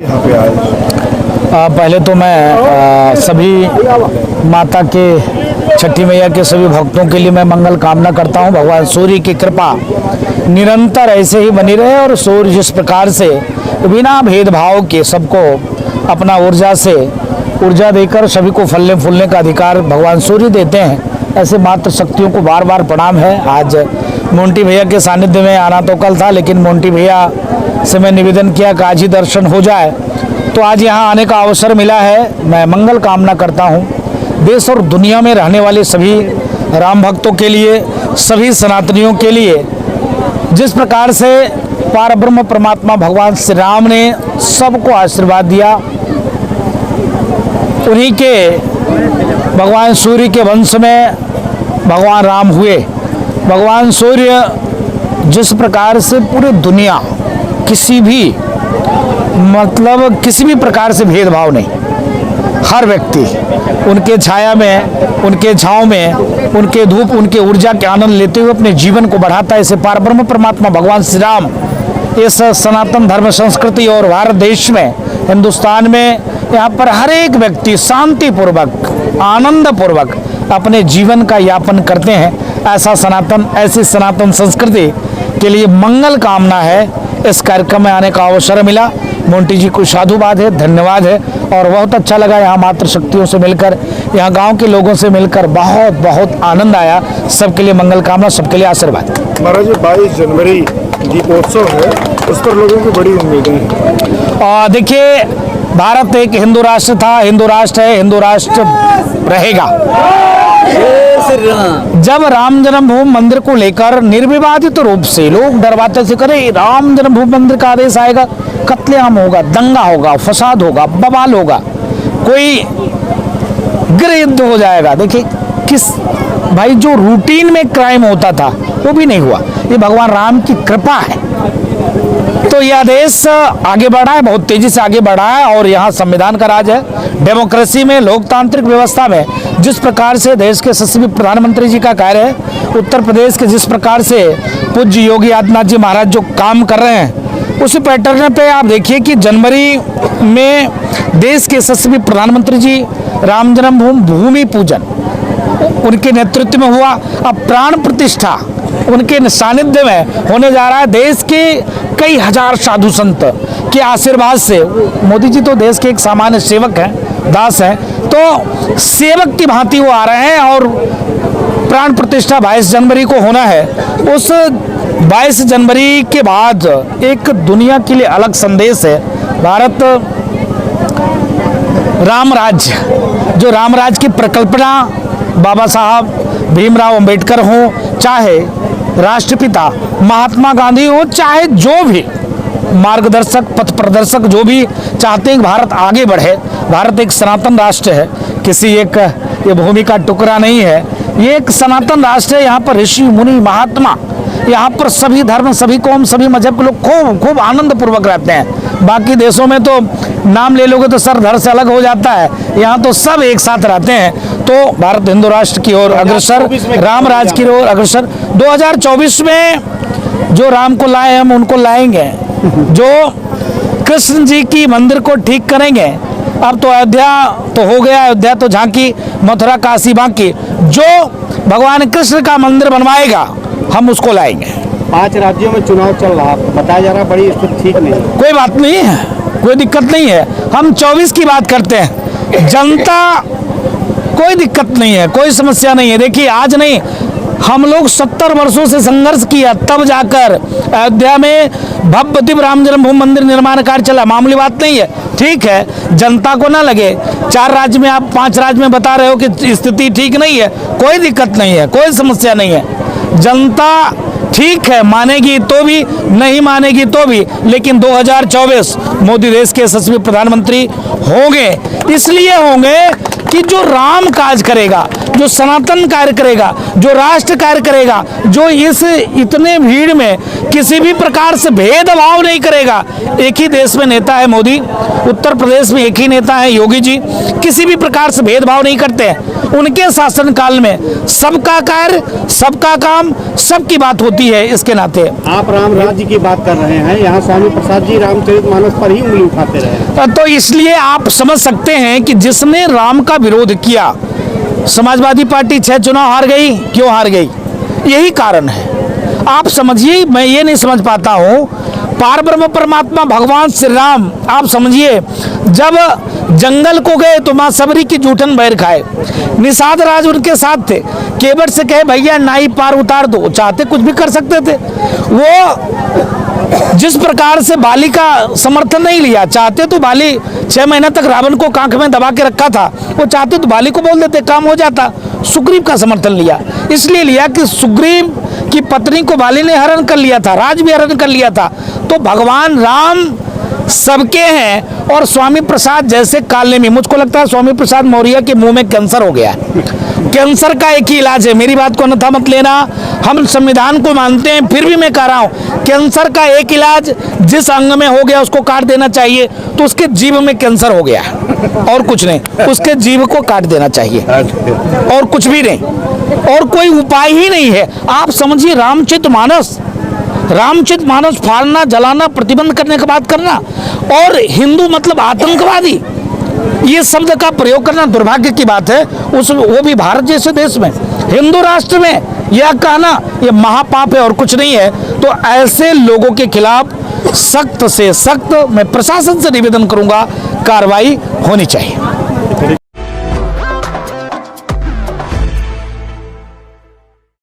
यहाँ पे आए? पहले तो मैं सभी माता के छठी मैया के सभी भक्तों के लिए मैं मंगल कामना करता हूँ। भगवान सूर्य की कृपा निरंतर ऐसे ही बनी रहे और सूर्य जिस प्रकार से बिना भेदभाव के सबको अपना ऊर्जा देकर सभी को फलने फूलने का अधिकार भगवान सूर्य देते हैं, ऐसे मात्र शक्तियों को बार बार प्रणाम है। आज मोंटी भैया के सानिध्य में आना तो कल था, लेकिन मोंटी भैया से मैं निवेदन किया कि आज ही दर्शन हो जाए, तो आज यहाँ आने का अवसर मिला है। मैं मंगल कामना करता हूँ देश और दुनिया में रहने वाले सभी राम भक्तों के लिए, सभी सनातनियों के लिए। जिस प्रकार से पारब्रह्म परमात्मा भगवान श्री राम ने सबको आशीर्वाद दिया, उन्हीं के भगवान सूर्य के वंश में भगवान राम हुए। भगवान सूर्य जिस प्रकार से पूरी दुनिया किसी भी प्रकार से भेदभाव नहीं, हर व्यक्ति उनके छाया में, उनके छाँव में, उनके धूप, उनके ऊर्जा के आनंद लेते हुए अपने जीवन को बढ़ाता है। ऐसे पारब्रह्म परमात्मा भगवान श्री राम इस सनातन धर्म संस्कृति और भारत देश में, हिंदुस्तान में, यहाँ पर हर एक व्यक्ति शांतिपूर्वक, आनंदपूर्वक अपने जीवन का यापन करते हैं। ऐसी सनातन संस्कृति के लिए मंगल कामना है। इस कार्यक्रम में आने का अवसर मिला, मोंटी जी को साधुवाद है, धन्यवाद है। और बहुत अच्छा लगा यहाँ मातृ शक्तियों से मिलकर, यहाँ गांव के लोगों से मिलकर बहुत बहुत आनंद आया। सबके लिए मंगल कामना, सबके लिए आशीर्वाद। महाराज 22 जनवरी दीपोत्सव है, उस पर लोगों की बड़ी उम्मीदें हैं। देखिए, भारत एक हिंदू राष्ट्र था, हिंदू राष्ट्र है, हिंदू राष्ट्र रहेगा। जब राम जन्मभूमि मंदिर को लेकर निर्विवादित रूप से लोग डरवाते से करे राम जन्मभूमि मंदिर का आदेश आएगा, कत्लेआम होगा, दंगा होगा, फसाद होगा, बवाल होगा, कोई गृह युद्ध हो जाएगा। देखिए भाई जो रूटीन में क्राइम होता था वो भी नहीं हुआ। ये भगवान राम की कृपा है। तो यह देश आगे बढ़ा है, बहुत तेजी से आगे बढ़ा है। और यहाँ संविधान का राज है, डेमोक्रेसी में, लोकतांत्रिक व्यवस्था में जिस प्रकार से देश के यशस्वी प्रधानमंत्री जी का कार्य है, उत्तर प्रदेश के जिस प्रकार से पूज्य योगी आदित्यनाथ जी महाराज जो काम कर रहे हैं, उसी पैटर्न पे आप देखिए कि जनवरी में देश के यशस्वी प्रधानमंत्री जी राम जन्मभूमि पूजन उनके नेतृत्व में हुआ। अब प्राण प्रतिष्ठा उनके सानिध्य में होने जा रहा है। देश के कई हजार साधु संत के आशीर्वाद से, मोदी जी तो देश के एक सामान्य सेवक हैं, दास हैं, तो सेवक की भांति वो आ रहे हैं। और प्राण प्रतिष्ठा 22 जनवरी को होना है। उस 22 जनवरी के बाद एक दुनिया के लिए अलग संदेश है। भारत राम राज्य, जो राम राज्य की परिकल्पना बाबा साहब भीमराव अंबेडकर हो, चाहे राष्ट्रपिता महात्मा गांधी हो, चाहे जो भी मार्गदर्शक, पथ प्रदर्शक जो भी चाहते हैं कि भारत आगे बढ़े। भारत एक सनातन राष्ट्र है, किसी एक ये भूमि का टुकड़ा नहीं है, ये एक सनातन राष्ट्र है। यहाँ पर ऋषि मुनि महात्मा, यहाँ पर सभी धर्म, सभी कौम, सभी मजहब के लोग खूब आनंद पूर्वक रहते हैं। बाकी देशों में तो नाम ले लोगे तो सर धड़ से अलग हो जाता है, यहाँ तो सब एक साथ रहते हैं। तो भारत हिंदू राष्ट्र की ओर अग्रसर, राम राज की ओर अग्रसर। 2024 में जो राम को लाए हम उनको लाएंगे, जो कृष्ण जी की मंदिर को ठीक करेंगे। अब तो अयोध्या तो हो गया, अयोध्या तो झांकी, मथुरा काशी बाकी, जो भगवान कृष्ण का मंदिर बनवाएगा हम उसको लाएंगे। 5 राज्यों में चुनाव चल रहा, बताया जा रहा बड़ी स्थिति ठीक नहीं। कोई बात नहीं है, कोई दिक्कत नहीं है। हम 24 की बात करते हैं। जनता, कोई दिक्कत नहीं है, कोई समस्या नहीं है। देखिए आज नहीं, हम लोग 70 वर्षों से संघर्ष किया, तब जाकर अयोध्या में भव्य दिव्य राम जन्मभूमि मंदिर निर्माण कार्य चला। मामूली बात नहीं है। ठीक है, जनता को ना लगे 4 राज्य में, आप 5 राज्य में बता रहे हो कि स्थिति ठीक नहीं है, कोई दिक्कत नहीं है, कोई समस्या नहीं है। जनता ठीक है, मानेगी तो भी, नहीं मानेगी तो भी, लेकिन 2024 मोदी देश के यशस्वी प्रधानमंत्री होंगे। इसलिए होंगे कि जो राम काज करेगा, जो सनातन कार्य करेगा, जो राष्ट्र कार्य करेगा, जो इस इतने भीड़ में किसी भी प्रकार से भेदभाव नहीं करेगा। एक ही देश में नेता है मोदी, उत्तर प्रदेश में एक ही नेता है योगी जी, किसी भी प्रकार से भेदभाव नहीं करते हैं। उनके शासनकाल में सबका कार्य, सबका काम, सबकी बात होती है। इसके नाते आप राम राज्य की बात कर रहे हैं, यहाँ स्वामी प्रसाद जी रामचरितमानस पर ही उंगली उठाते रहे। तो इसलिए आप समझ सकते हैं कि जिसने राम का विरोध किया, समाजवादी पार्टी 6 चुनाव हार गई। क्यों हार गई? यही कारण है। आप समझिए, मैं ये नहीं समझ पाता हूँ, पार ब्रह्म परमात्मा भगवान श्री राम, आप समझिए, जब जंगल को गए तो माँ सबरी की जूठन बैर खाए। निषाद राज उनके साथ थे, केवट से कहे भैया नाई पार उतार दो, चाहते कुछ भी कर सकते थे। वो जिस प्रकार से बाली का समर्थन नहीं लिया, चाहते तो बाली 6 महीना तक रावण को कांख में दबा के रखा था, वो चाहते तो बाली को बोल देते, काम हो जाता। सुग्रीव का समर्थन लिया, इसलिए लिया कि सुग्रीव की पत्नी को बाली ने हरण कर लिया था, राज भी हरण कर लिया था। तो भगवान राम सबके हैं। और स्वामी प्रसाद जैसे काले में, मुझको लगता है स्वामी प्रसाद मौर्य के मुंह में कैंसर हो गया है। कैंसर का एक ही इलाज है, मेरी बात को अन्यथा मत लेना, हम संविधान को मानते हैं, फिर भी मैं कह रहा हूँ कैंसर का एक इलाज, जिस अंग में हो गया उसको काट देना चाहिए। तो उसके जीभ में कैंसर हो गया और कुछ नहीं, उसके जीभ को काट देना चाहिए और कुछ भी नहीं, और कोई उपाय ही नहीं है। आप समझिए, रामचरितमानस फाड़ना, जलाना, प्रतिबंध करने की बात करना, और हिंदू मतलब आतंकवादी, ये शब्द का प्रयोग करना दुर्भाग्य की बात है। वो भी भारत जैसे देश में, हिंदू राष्ट्र में यह कहना, ये महापाप है और कुछ नहीं है। तो ऐसे लोगों के खिलाफ सख्त से सख्त मैं प्रशासन से निवेदन करूंगा, कार्रवाई होनी चाहिए।